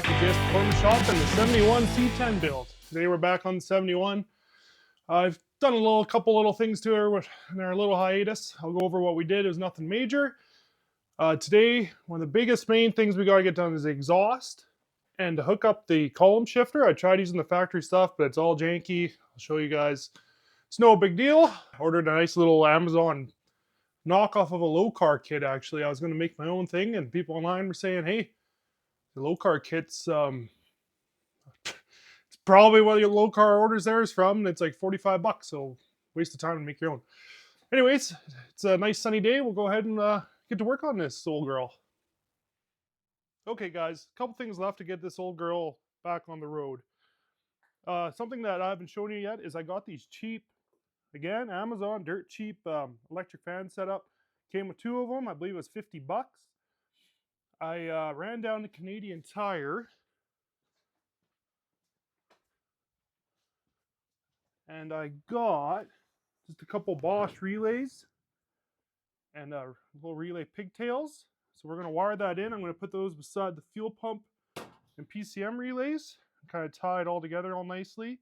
back to JS Performance Shop and the 71 C10 build. Today we're back on the 71. I've done a couple little things to her in our little hiatus. I'll go over what we did. It was nothing major. Today, one of the biggest main things we got to get done is the exhaust. And to hook up the column shifter, I tried using the factory stuff, but it's all janky. I'll show you guys. It's no big deal. I ordered a nice little Amazon knockoff of a low car kit, actually. I was going to make my own thing, and people online were saying, hey, the low car kit's it's probably what your low car orders there is from, and it's like 45 bucks, so waste of time to make your own. Anyways, it's a nice sunny day. We'll go ahead and get to work on this old girl. Okay guys, a couple things left to get this old girl back on the road. Something that I haven't shown you yet is I got these cheap, again, Amazon dirt cheap electric fan setup. Came with two of them. I believe it was 50 bucks. I ran down to Canadian Tire and I got just a couple Bosch relays and little relay pigtails. So we're going to wire that in. I'm going to put those beside the fuel pump and PCM relays and kind of tie it all together all nicely.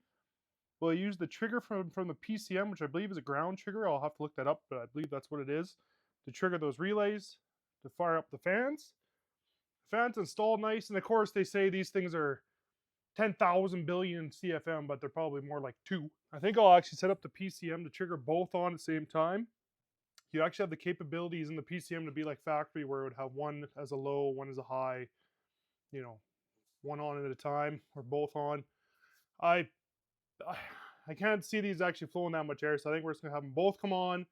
We'll use the trigger from the PCM, which I believe is a ground trigger. I'll have to look that up, but I believe that's what it is, to trigger those relays to fire up the fans. Fans installed nice, and of course they say these things are 10,000 billion CFM, but they're probably more like 2. I think I'll actually set up the PCM to trigger both on at the same time. You actually have the capabilities in the PCM to be like factory, where it would have one as a low, one as a high, you know, one on at a time, or both on. I can't see these actually flowing that much air, so I think we're just gonna have them both come on,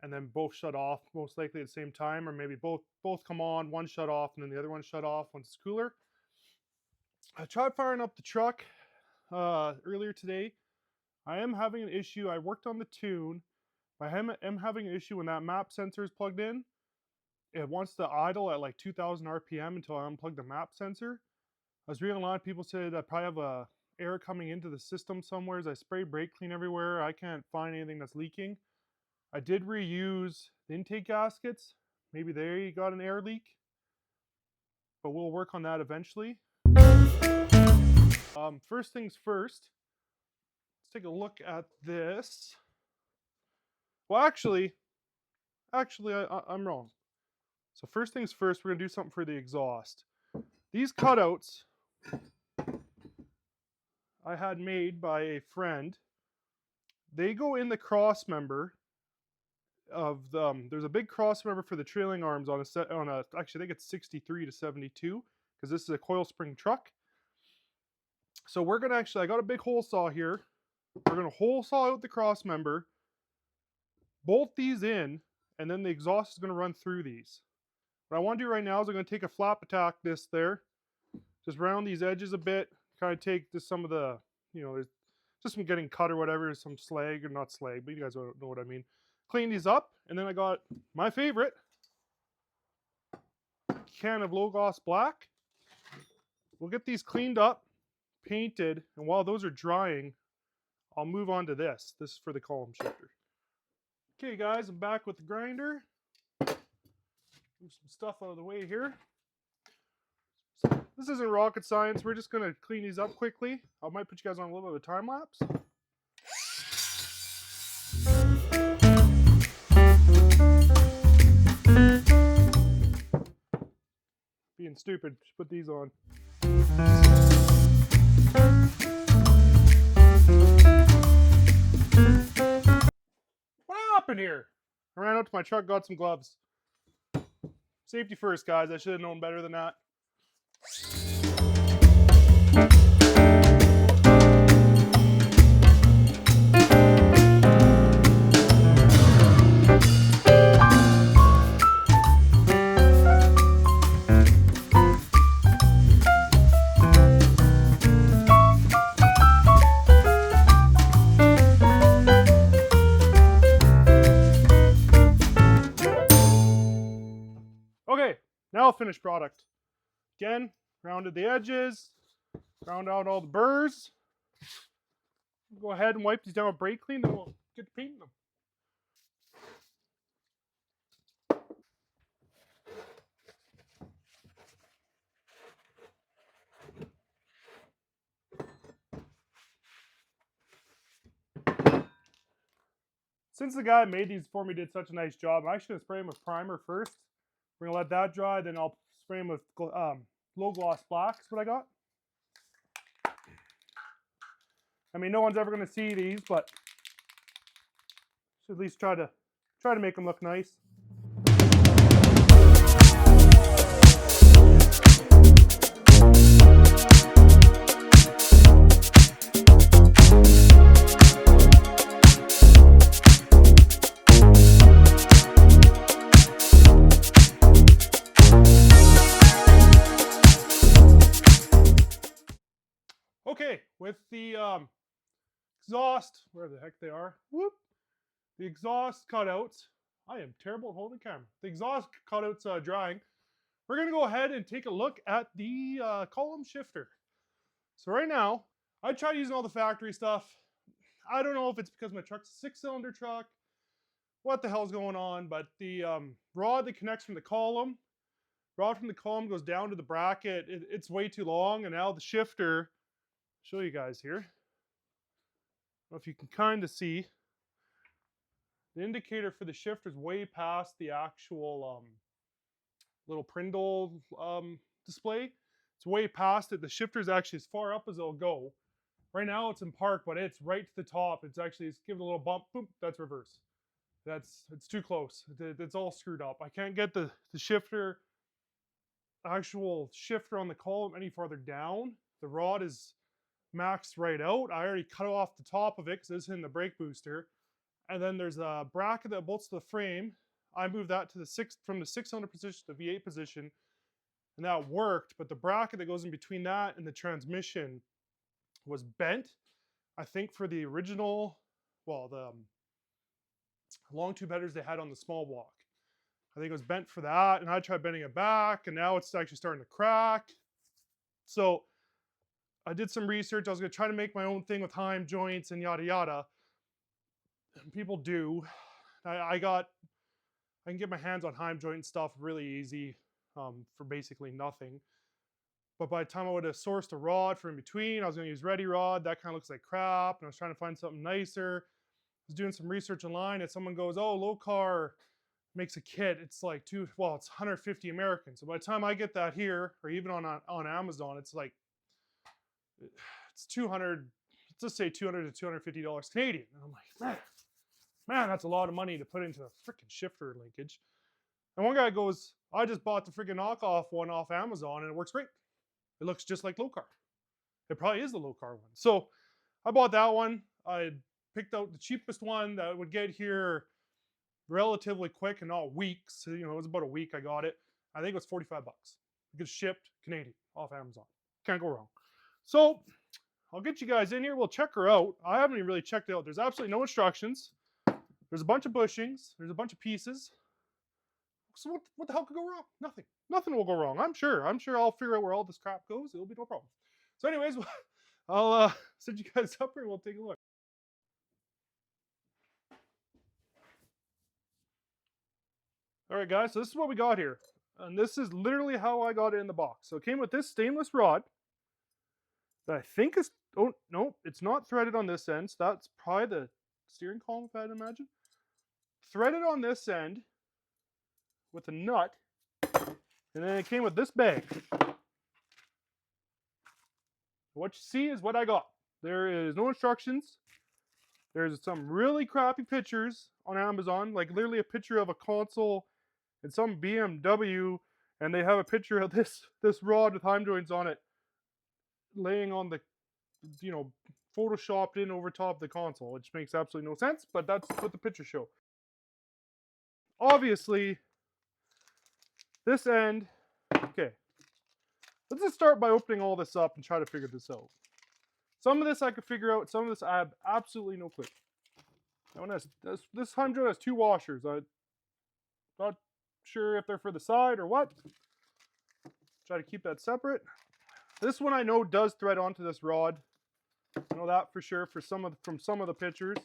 and then both shut off, most likely at the same time, or maybe both come on, one shut off, and then the other one shut off once it's cooler. I tried firing up the truck earlier today. I am having an issue. I worked on the tune. I am having an issue when that map sensor is plugged in. It wants to idle at like 2,000 RPM until I unplug the map sensor. I was reading a lot of people said I probably have a air coming into the system somewhere. As I sprayed brake clean everywhere, I can't find anything that's leaking. I did reuse the intake gaskets. Maybe they got an air leak, but we'll work on that eventually. First things first, let's take a look at this. Well, actually, I'm wrong. So first things first, we're gonna do something for the exhaust. These cutouts I had made by a friend. They go in the crossmember of there's a big crossmember for the trailing arms on a actually I think it's 63 to 72, because this is a coil spring truck. So we're gonna I got a big hole saw here. We're gonna hole saw out the crossmember, bolt these in, and then the exhaust is gonna run through these. What I want to do right now is I'm gonna take a flap attack disc there, just round these edges a bit, kind of take just some of the, you know, just from getting cut or whatever, some slag, or not slag, but you guys know what I mean. Clean these up, and then I got my favorite can of low gloss black. We'll get these cleaned up, painted, and while those are drying, I'll move on to this. This is for the column shifter. Okay guys, I'm back with the grinder. Move some stuff out of the way here. This isn't rocket science. We're just gonna clean these up quickly. I might put you guys on a little bit of a time lapse. Being stupid, just put these on. What happened here? I ran out to my truck, got some gloves. Safety first, guys. I should have known better than that. Okay, now finished product. Again, rounded the edges, round out all the burrs. Go ahead and wipe these down with brake clean, then we'll get to painting them. since the guy that made these for me did such a nice job, I'm actually going to spray them with primer first. We're going to let that dry, then I'll spray them with low gloss black is what I got. I mean, no one's ever going to see these, but should at least try to make them look nice. Okay, with the exhaust, where the heck they are, whoop, the exhaust cutouts, I am terrible at holding the camera. The exhaust cutouts drying, we're going to go ahead and take a look at the column shifter. So right now, I tried using all the factory stuff. I don't know if it's because my truck's a 6-cylinder truck, what the hell's going on, but the rod that connects from the column goes down to the bracket. It's way too long, and now the shifter, show you guys here. I don't know if you can kind of see. The indicator for the shifter is way past the actual little Prindle display. It's way past it. The shifter is actually as far up as it'll go. Right now it's in park, but it's right to the top. It's giving a little bump. Boom, that's reverse. It's too close. It's all screwed up. I can't get the actual shifter on the column any farther down. The rod is maxed right out. I already cut off the top of it because this is in the brake booster. And then there's a bracket that bolts to the frame. I moved that to from the 6-cylinder position to the V8 position, and that worked. But the bracket that goes in between that and the transmission was bent. I think for the original, well, the long tube headers they had on the small block. I think it was bent for that, and I tried bending it back, and now it's actually starting to crack. So I did some research. I was going to try to make my own thing with Heim joints and yada yada. And people do. I can get my hands on Heim joint stuff really easy for basically nothing. But by the time I would have sourced a rod for in between, I was going to use RATTY rod. That kind of looks like crap, and I was trying to find something nicer. I was doing some research online, and someone goes, "Oh, Low Car makes a kit. It's like it's 150 American." So by the time I get that here, or even on Amazon, it's like it's 200. Let's just say $200 to $250 Canadian. And I'm like, man, that's a lot of money to put into a freaking shifter linkage. And one guy goes, "I just bought the freaking knockoff one off Amazon, and it works great. It looks just like Low Car. It probably is the Low Car one." So I bought that one. I picked out the cheapest one that would get here relatively quick and not weeks. So, it was about a week I got it. I think it was $45. It gets shipped Canadian off Amazon. Can't go wrong. So I'll get you guys in here. We'll check her out. I haven't even really checked it out. There's absolutely no instructions. There's a bunch of bushings. There's a bunch of pieces. So what the hell could go wrong? Nothing. Nothing will go wrong. I'm sure I'll figure out where all this crap goes. It'll be no problem. So anyways, I'll set you guys up here and we'll take a look. All right, guys. So this is what we got here. And this is literally how I got it in the box. So it came with this stainless rod that I think is, oh, no, it's not threaded on this end. So that's probably the steering column, if I'd imagine. Threaded on this end with a nut, and then it came with this bag. What you see is what I got. There is no instructions. There's some really crappy pictures on Amazon, like literally a picture of a console and some BMW, and they have a picture of this rod with Heim joints on it laying on the, photoshopped in over top of the console, which makes absolutely no sense, but that's what the pictures show. Obviously, this end, okay, let's just start by opening all this up and try to figure this out. Some of this I could figure out, some of this I have absolutely no clue. That one has, this Heim joint has 2 washers. I'm not sure if they're for the side or what. Try to keep that separate. This one I know does thread onto this rod. I know that for sure from some of the pictures.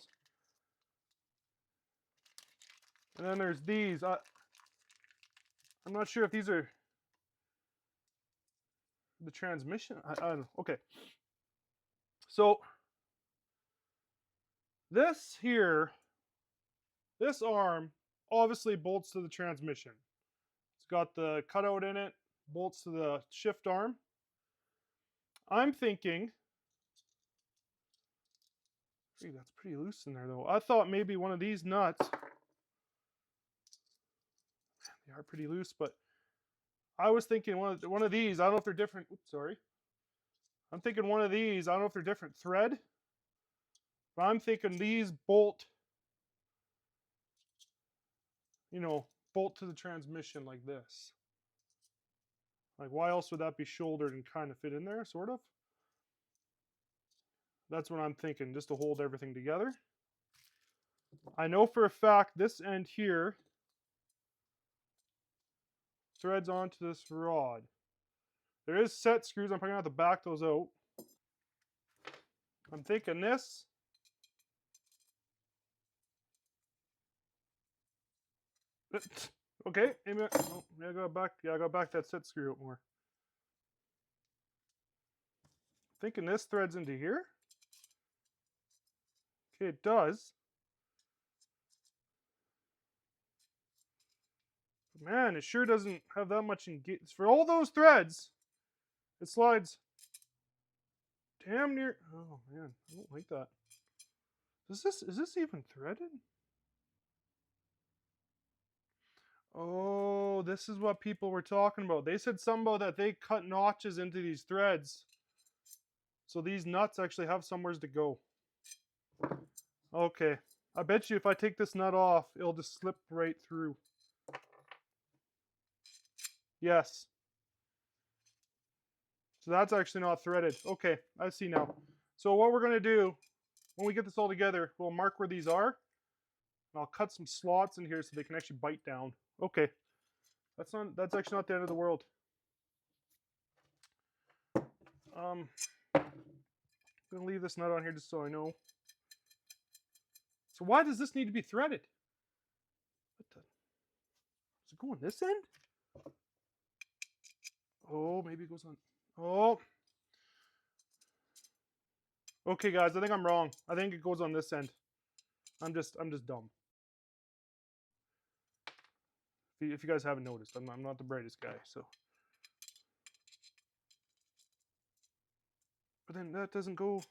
And then there's these. I'm not sure if these are the transmission. I don't know. Okay. So this here This arm obviously bolts to the transmission. It's got the cutout in it, bolts to the shift arm. I'm thinking, gee, that's pretty loose in there though. I thought maybe one of these nuts, they are pretty loose, but I was thinking one of these, I don't know if they're different. Oops, sorry. I'm thinking one of these, I don't know if they're different thread, but I'm thinking these bolt, you know, bolt to the transmission like this. Like, why else would that be shouldered and kind of fit in there, sort of? That's what I'm thinking, just to hold everything together. I know for a fact this end here threads onto this rod. There is set screws. I'm probably going to have to back those out. I'm thinking this. Okay, maybe oh, I got back. Yeah, I got back that set screw out more. Thinking this threads into here. Okay, it does. But man, it sure doesn't have that much engagement. For all those threads, it slides damn near. Oh man, I don't like that. Is this even threaded? Oh, this is what people were talking about. They said something about that they cut notches into these threads. So these nuts actually have somewhere to go. Okay. I bet you if I take this nut off, it'll just slip right through. Yes. So that's actually not threaded. Okay, I see now. So what we're going to do, when we get this all together, we'll mark where these are. And I'll cut some slots in here so they can actually bite down. Okay. That's actually not the end of the world. I'm going to leave this nut on here just so I know. So why does this need to be threaded? What the? Does it go on this end? Oh, maybe it goes on. Oh. Okay, guys, I think I'm wrong. I think it goes on this end. I'm just dumb. If you guys haven't noticed, I'm not the brightest guy, so. But then that doesn't go.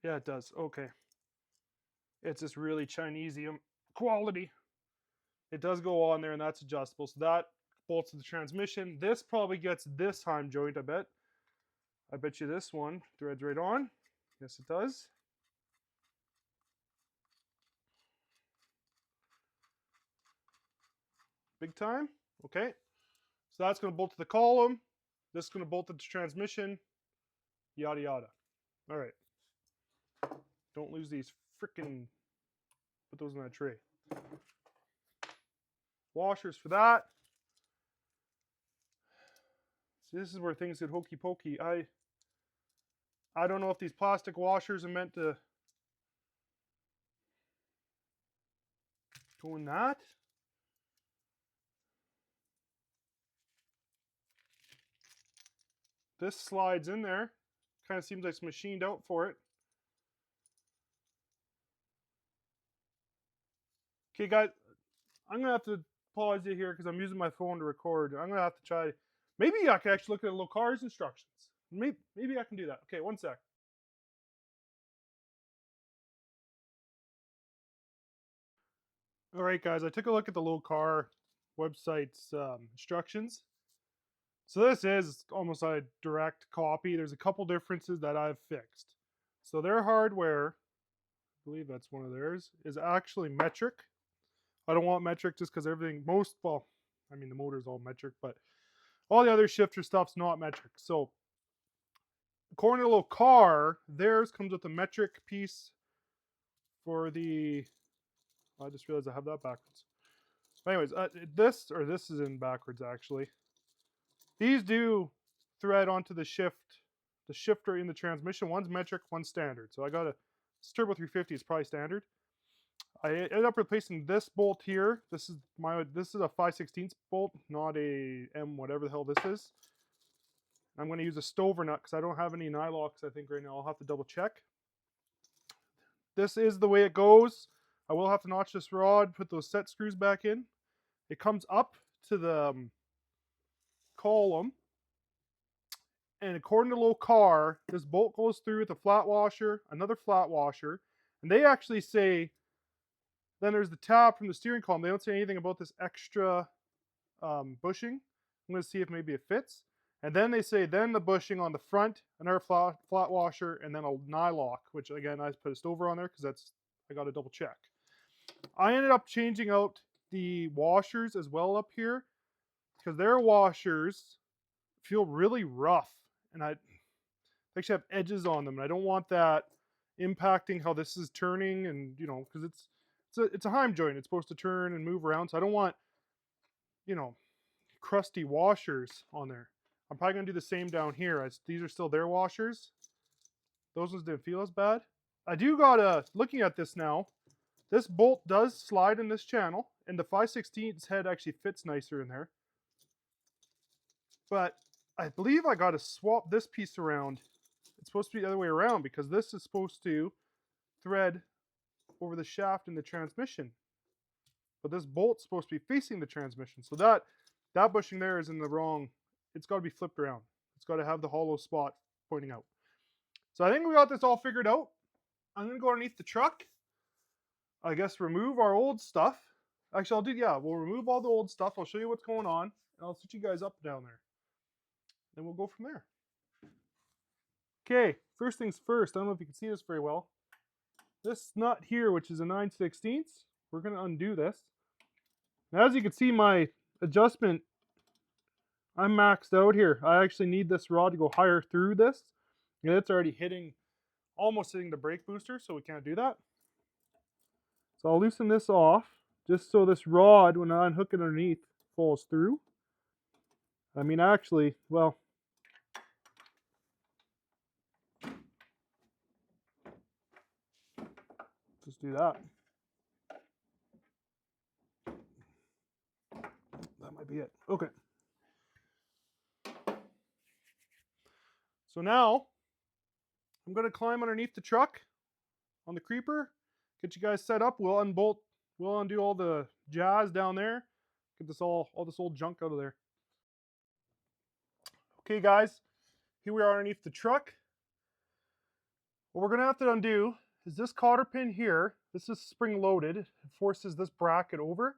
Yeah, it does. Okay. It's just really Chinesium quality. It does go on there, and that's adjustable. So that bolts to the transmission. This probably gets this heim joint, I bet. I bet you this one threads right on. Yes, it does. Big time. Okay. So that's going to bolt to the column. This is going to bolt to the transmission. Yada, yada. All right. Don't lose these freaking... Put those in that tray. Washers for that. See, this is where things get hokey pokey. I don't know if these plastic washers are meant to go in that. This slides in there. Kind of seems like it's machined out for it. Okay, guys, I'm going to have to pause you here because I'm using my phone to record. I'm going to have to try. Maybe I can actually look at a little car's instructions. Maybe I can do that. Okay, one sec. All right, guys, I took a look at the low car website's instructions. So this is almost a direct copy. There's a couple differences that I've fixed. So their hardware, I believe that's one of theirs, is actually metric. I don't want metric just because everything, well, I mean the motor's all metric, but all the other shifter stuff's not metric. So according to the little car, theirs comes with a metric piece for the, I just realized I have that backwards. But anyways, this is in backwards actually. These do thread onto the shifter in the transmission. One's metric, one's standard. So I got this Turbo 350 is probably standard. I ended up replacing this bolt here. This is a 5/16 bolt, not a M whatever the hell this is. I'm going to use a stover nut because I don't have any nylocks I think right now. I'll have to double check. This is the way it goes. I will have to notch this rod, put those set screws back in. It comes up to the column, and according to low car, this bolt goes through with a flat washer, another flat washer, and they actually say, then there's the tab from the steering column. They don't say anything about this extra bushing. I'm going to see if maybe it fits. And then they say, then the bushing on the front, another flat washer, and then a nylock, which again, I put a stover on there because that's, I got to double check. I ended up changing out the washers as well up here because their washers feel really rough, and I actually have edges on them, and I don't want that impacting how this is turning, and you know, because it's a Heim joint. It's supposed to turn and move around, so I don't want, you know, crusty washers on there. I'm probably gonna do the same down here. These are still their washers. Those ones didn't feel as bad. I do gotta, looking at this now, this bolt does slide in this channel, and the 5/16 head actually fits nicer in there. But I believe I gotta swap this piece around. It's supposed to be the other way around because this is supposed to thread over the shaft in the transmission. But this bolt's supposed to be facing the transmission. So that bushing there is in the wrong, it's got to be flipped around. It's got to have the hollow spot pointing out. So I think we got this all figured out. I'm going to go underneath the truck. I guess remove our old stuff. Actually, we'll remove all the old stuff. I'll show you what's going on. And I'll set you guys up down there. Then we'll go from there. Okay, first things first. I don't know if you can see this very well. This nut here, which is a 9/16, we're going to undo this. Now, as you can see, my adjustment, I'm maxed out here. I actually need this rod to go higher through this. And it's already almost hitting the brake booster, so we can't do that. So I'll loosen this off, just so this rod, when I unhook it underneath, falls through. I mean, actually, well, just do that. That might be it. Okay. So now, I'm going to climb underneath the truck on the creeper, get you guys set up. We'll undo all the jazz down there, get this all this old junk out of there. Okay guys, here we are underneath the truck. What we're going to have to undo is this cotter pin here. This is spring loaded. It forces this bracket over.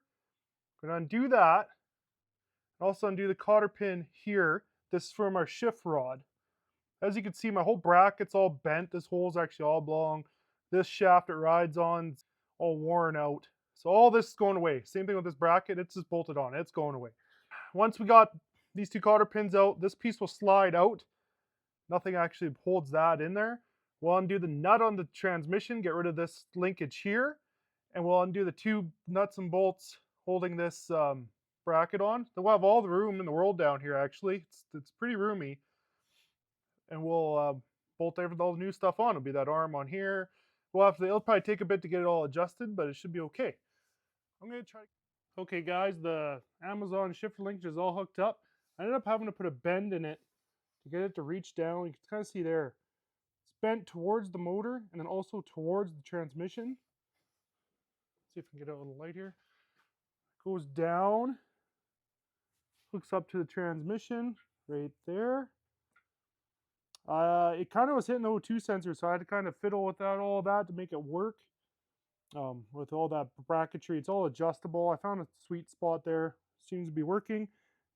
We're going to undo that. Also undo the cotter pin here. This is from our shift rod. As you can see, my whole bracket's all bent. This hole's actually all oblong. This shaft it rides on is all worn out. So all this is going away. Same thing with this bracket. It's just bolted on. It's going away. Once we got these two cotter pins out, this piece will slide out. Nothing actually holds that in there. We'll undo the nut on the transmission, get rid of this linkage here, and we'll undo the two nuts and bolts holding this bracket on. So we'll have all the room in the world down here, actually. It's pretty roomy. And we'll bolt all the new stuff on. It'll be that arm on here. It'll probably take a bit to get it all adjusted, but it should be okay. I'm going to try. Okay guys, the Amazon shifter linkage is all hooked up. I ended up having to put a bend in it to get it to reach down. You can kind of see there. It's bent towards the motor and then also towards the transmission. Let's see if I can get a little light here. It goes down, hooks up to the transmission right there. It kind of was hitting the O2 sensor, so I had to kind of fiddle with all that to make it work. With all that bracketry, it's all adjustable. I found a sweet spot there. Seems to be working.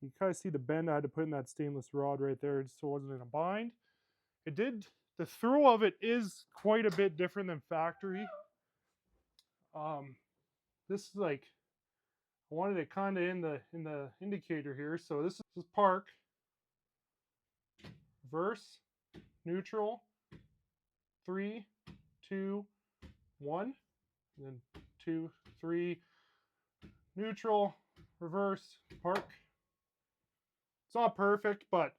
You kind of see the bend I had to put in that stainless rod right there, just so it wasn't in a bind. The throw of it is quite a bit different than factory. This is like, I wanted it kind of in the indicator here. So this is park, reverse, neutral, 3, 2, 1, and then 2, 3, neutral, reverse, park. It's not perfect, but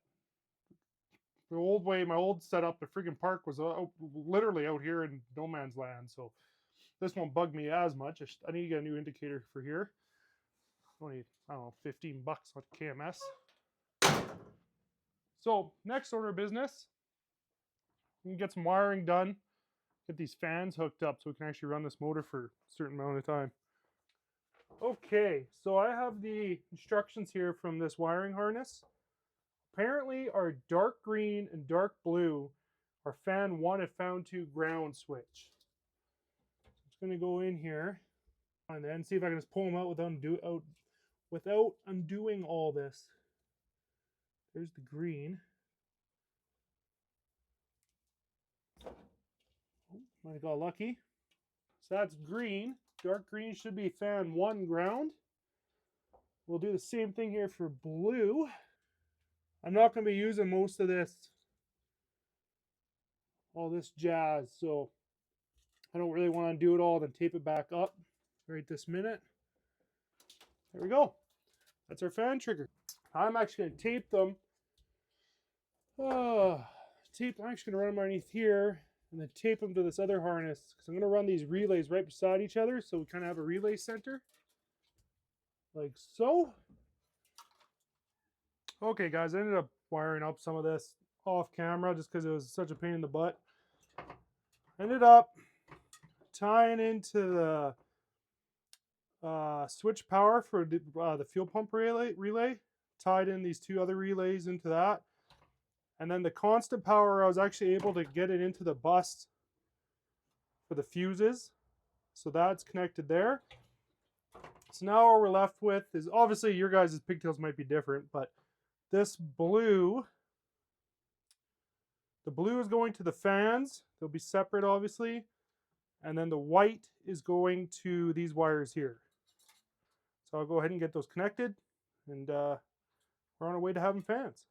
the old way, my old setup, the freaking park was literally out here in no man's land, so this won't bug me as much. I need to get a new indicator for here. Only, I don't know, 15 bucks on KMS. So, next order of business, we can get some wiring done, get these fans hooked up so we can actually run this motor for a certain amount of time. Okay, so I have the instructions here from this wiring harness. Apparently our dark green and dark blue are fan 1 and fan 2 ground switch. I'm just going to go in here and then see if I can just pull them out without undoing all this. There's the green. Oh, might have got lucky. So that's green. Dark green should be fan 1 ground. We'll do the same thing here for blue. I'm not going to be using most of this, all this jazz, so I don't really want to do it all, then tape it back up right this minute. There we go. That's our fan trigger. I'm actually going to tape them. I'm actually going to run them underneath here and then tape them to this other harness because I'm going to run these relays right beside each other so we kind of have a relay center. Like so. Okay guys, I ended up wiring up some of this off camera just because it was such a pain in the butt. Ended up tying into the switch power for the fuel pump relay. Tied in these 2 other relays into that. And then the constant power, I was actually able to get it into the bus for the fuses. So that's connected there. So now what we're left with is, obviously your guys' pigtails might be different, but this blue, the blue is going to the fans. They'll be separate, obviously. And then the white is going to these wires here. So I'll go ahead and get those connected. And we're on our way to having fans.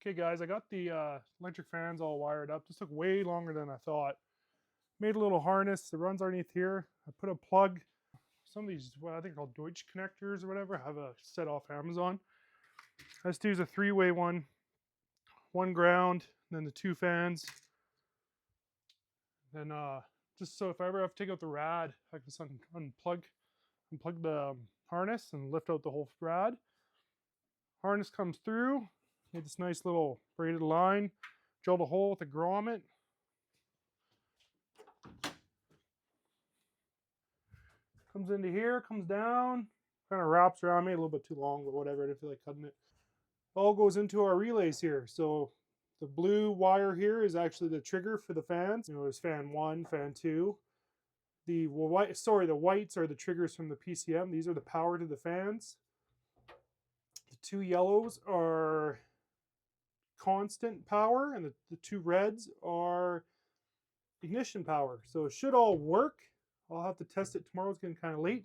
Okay guys, I got the electric fans all wired up. This took way longer than I thought. Made a little harness that runs underneath here. I put a plug. Some of these, well, I think called Deutsch connectors or whatever, I have a set off Amazon. I just use a 3-way one ground, then the 2 fans. Then just so if I ever have to take out the rad, I can just unplug the harness and lift out the whole rad. Harness comes through. Made this nice little braided line. Drilled a hole with a grommet. Comes into here, comes down, kind of wraps around me, a little bit too long, but whatever, I didn't feel like cutting it. All goes into our relays here. So the blue wire here is actually the trigger for the fans. You know, there's fan 1, fan 2. The whites are the triggers from the PCM. These are the power to the fans. The 2 yellows are constant power, and the 2 reds are ignition power. So it should all work. I'll have to test it tomorrow. It's getting kind of late.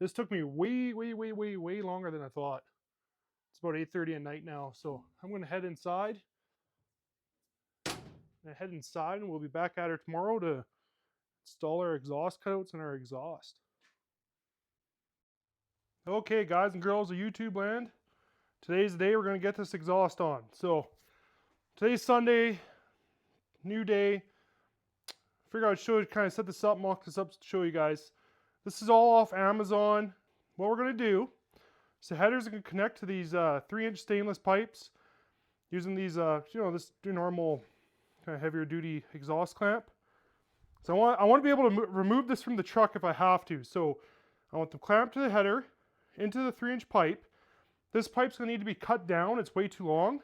This took me way longer than I thought. It's about 8:30 at night now, so I'm going to head inside. And we'll be back at her tomorrow to install our exhaust cutouts and our exhaust. Okay, guys and girls of YouTube land. Today's the day we're going to get this exhaust on. So today's Sunday, new day. Figure I'd show you, kind of set this up, mock this up to show you guys. This is all off Amazon. What we're going to do, so headers are going to connect to these 3-inch stainless pipes using these, this normal kind of heavier duty exhaust clamp. So I want to be able to remove this from the truck if I have to. So I want them clamped to the header into the 3-inch pipe. This pipe's going to need to be cut down. It's way too long.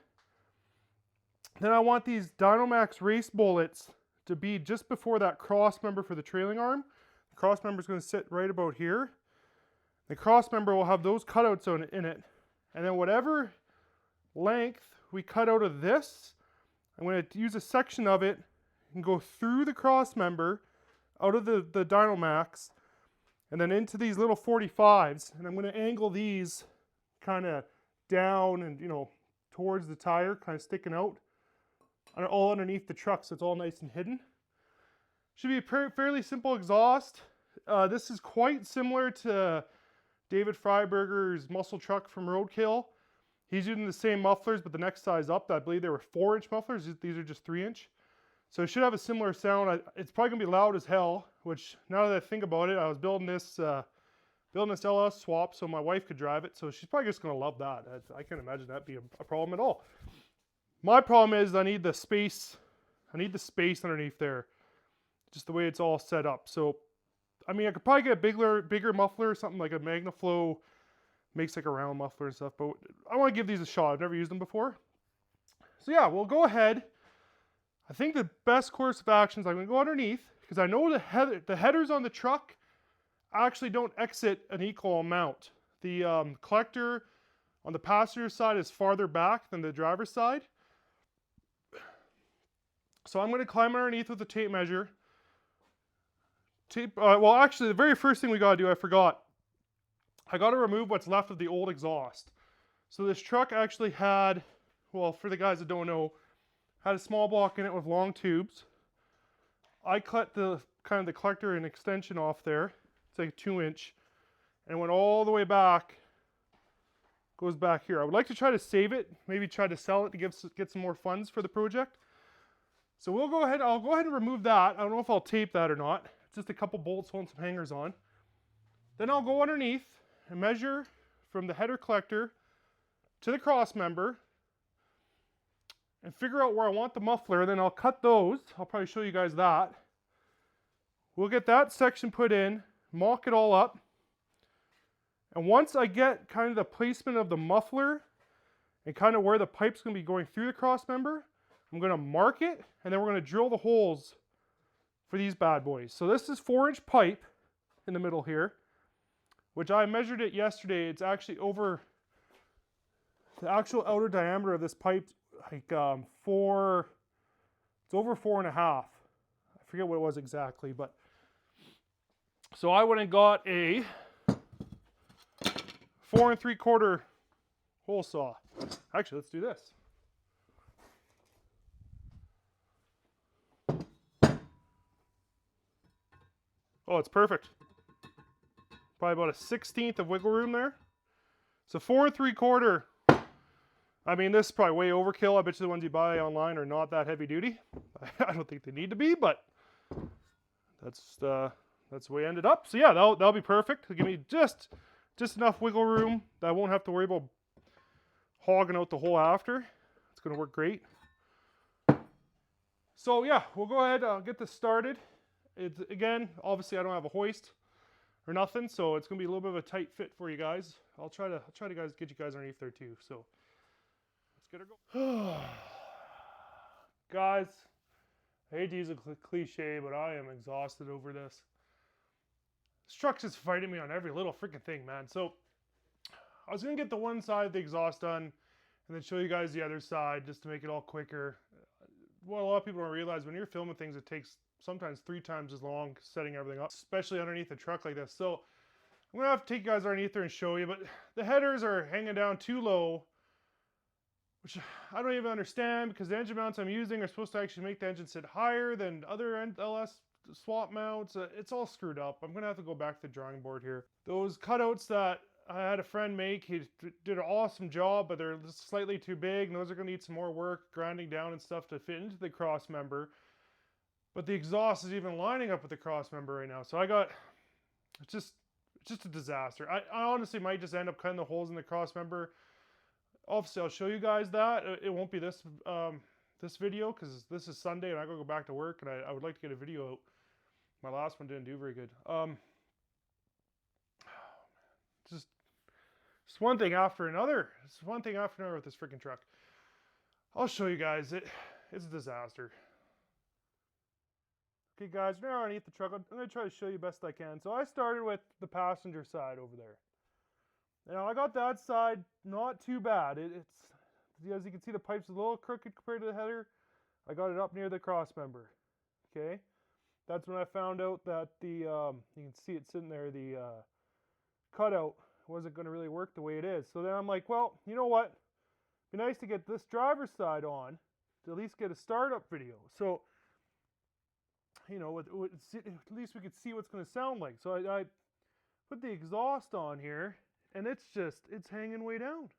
Then I want these Dynomax race bullets to be just before that cross member for the trailing arm. The cross member is going to sit right about here. The cross member will have those cutouts in it. And then whatever length we cut out of this, I'm going to use a section of it and go through the cross member, out of the Dynomax, and then into these little 45s. And I'm going to angle these kind of down and, towards the tire, kind of sticking out, all underneath the truck, so it's all nice and hidden. Should be a fairly simple exhaust. This is quite similar to David Freiberger's Muscletruck from Roadkill. He's using the same mufflers, but the next size up. I believe they were 4-inch mufflers. These are just 3-inch. So it should have a similar sound. It's probably gonna be loud as hell, which now that I think about it, I was building this LS Swap so my wife could drive it. So she's probably just gonna love that. I can't imagine that being a problem at all. My problem is I need the space. I need the space underneath there, just the way it's all set up. So, I mean, I could probably get a bigger muffler or something like a MagnaFlow, makes like a round muffler and stuff, but I want to give these a shot. I've never used them before. So yeah, we'll go ahead. I think the best course of action is I'm going to go underneath, because I know the headers on the truck actually don't exit an equal amount. The collector on the passenger side is farther back than the driver's side. So I'm going to climb underneath with the tape measure. Well, actually, the very first thing we got to do, I forgot. I got to remove what's left of the old exhaust. So this truck actually had, well, for the guys that don't know, had a small block in it with long tubes. I cut the kind of the collector and extension off there. It's like a 2-inch, and went all the way back. Goes back here. I would like to try to save it, maybe try to sell it to get some more funds for the project. So we'll go ahead. I'll go ahead and remove that. I don't know if I'll tape that or not. It's just a couple bolts holding some hangers on. Then I'll go underneath and measure from the header collector to the cross member and figure out where I want the muffler. Then I'll cut those. I'll probably show you guys that. We'll get that section put in, mock it all up. And once I get kind of the placement of the muffler and kind of where the pipe's going to be going through the cross member, I'm going to mark it, and then we're going to drill the holes for these bad boys. So this is 4-inch pipe in the middle here, which I measured it yesterday. It's actually over the actual outer diameter of this pipe, like it's over 4.5. I forget what it was exactly, but so I went and got a 4 3/4 hole saw. Actually, let's do this. Oh, it's perfect. Probably about a 1/16 of wiggle room there. So 4 3/4. I mean, this is probably way overkill. I bet you the ones you buy online are not that heavy duty. I don't think they need to be, but that's the way I ended up. So yeah, that'll be perfect. It'll give me just enough wiggle room that I won't have to worry about hogging out the hole after. It's going to work great. So yeah, we'll go ahead and get this started. It's, again, obviously I don't have a hoist or nothing, so it's going to be a little bit of a tight fit for you guys. I'll try to get you guys underneath there too. So let's get her going. Guys, I hate to use a cliche, but I am exhausted over this. This truck's just fighting me on every little freaking thing, man. So I was going to get the one side of the exhaust done and then show you guys the other side just to make it all quicker. What a lot of people don't realize, when you're filming things, it takes sometimes 3 times as long setting everything up, especially underneath a truck like this. So I'm going to have to take you guys underneath there and show you, but the headers are hanging down too low, which I don't even understand, because the engine mounts I'm using are supposed to actually make the engine sit higher than other LS swap mounts. It's all screwed up. I'm going to have to go back to the drawing board here. Those cutouts that I had a friend make, he did an awesome job, but they're slightly too big, and those are going to need some more work, grinding down and stuff to fit into the cross member. But the exhaust is even lining up with the cross member right now. So it's just a disaster. I honestly might just end up cutting the holes in the cross member. Obviously, I'll show you guys that. It won't be this video, because this is Sunday and I gotta go back to work, and I would like to get a video out. My last one didn't do very good. Just one thing after another. It's one thing after another with this freaking truck. I'll show you guys. It's a disaster. Okay, guys, now underneath the truck, I'm going to try to show you best I can. So I started with the passenger side over there. Now I got that side not too bad. It's, as you can see, the pipe's a little crooked compared to the header. I got it up near the cross member. Okay, that's when I found out that you can see it sitting there, the cutout wasn't going to really work the way it is. So then I'm like, well, you know what? It'd be nice to get this driver's side on to at least get a startup video. So, you know, at least we could see what's going to sound like. So I put the exhaust on here, and it's hanging way down.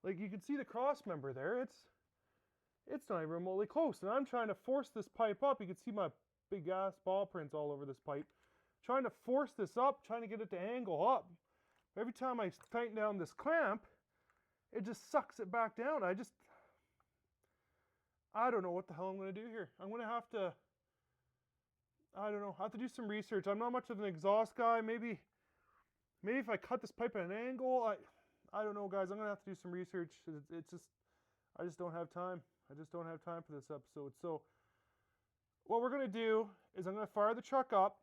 Like, you can see the cross member there. It's not even remotely close. And I'm trying to force this pipe up. You can see my big ass ball prints all over this pipe. Trying to force this up, trying to get it to angle up. Every time I tighten down this clamp, it just sucks it back down. I don't know what the hell I'm going to do here. I'm going to have to, I don't know, I have to do some research. I'm not much of an exhaust guy. Maybe if I cut this pipe at an angle, I don't know, guys. I'm going to have to do some research. It's just, I just don't have time. I just don't have time for this episode. So what we're going to do is I'm going to fire the truck up,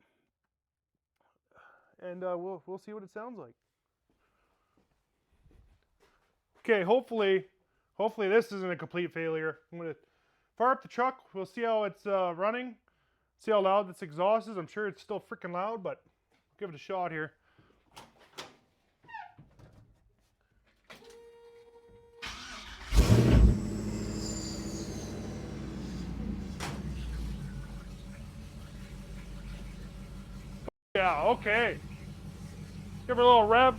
and we'll see what it sounds like. Okay, hopefully this isn't a complete failure. I'm going to fire up the truck. We'll see how it's running. See how loud this exhaust is. I'm sure it's still freaking loud, but give it a shot here. Yeah, okay. Give it a little rev.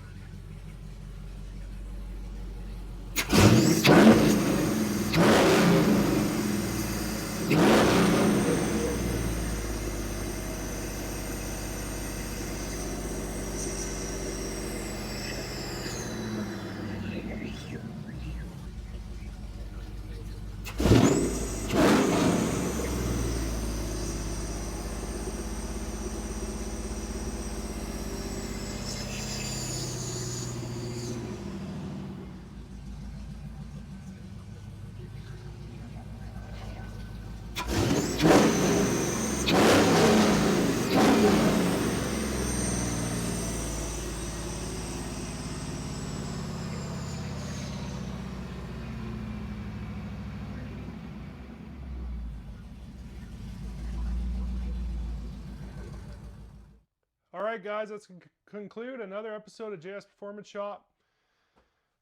All right, guys, let's conclude another episode of JS Performance Shop.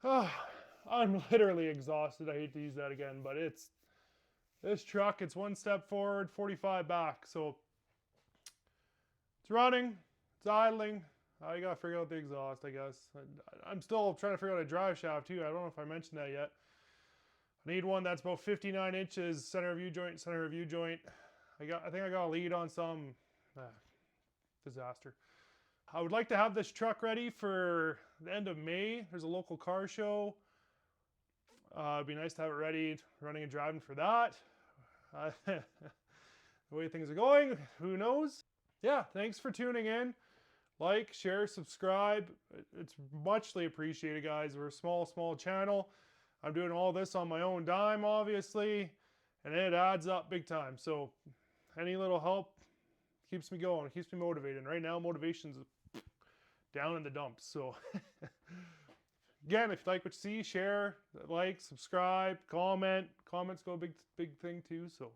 I'm literally exhausted. I hate to use that again, but this truck, it's 1 step forward, 45 back. So it's running, it's idling. I gotta figure out the exhaust, I guess. I'm still trying to figure out a drive shaft too. I don't know if I mentioned that yet. I need one that's about 59 inches, center of view joint, center of view joint. I think I got a lead on some. Disaster. I would like to have this truck ready for the end of May. There's a local car show. It'd be nice to have it ready, running and driving for that. The way things are going, who knows? Yeah, thanks for tuning in. Like, share, subscribe. It's muchly appreciated, guys. We're a small channel. I'm doing all this on my own dime, obviously, and it adds up big time. So any little help keeps me going, it keeps me motivated. And right now, motivation's down in the dumps. So again, if you like what you see, share, like, subscribe, comment. Comments go a big thing too. So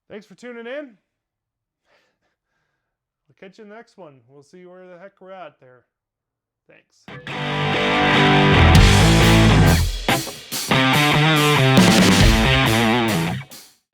thanks for tuning in. I'll catch you in the next one. We'll see where the heck we're at there. Thanks.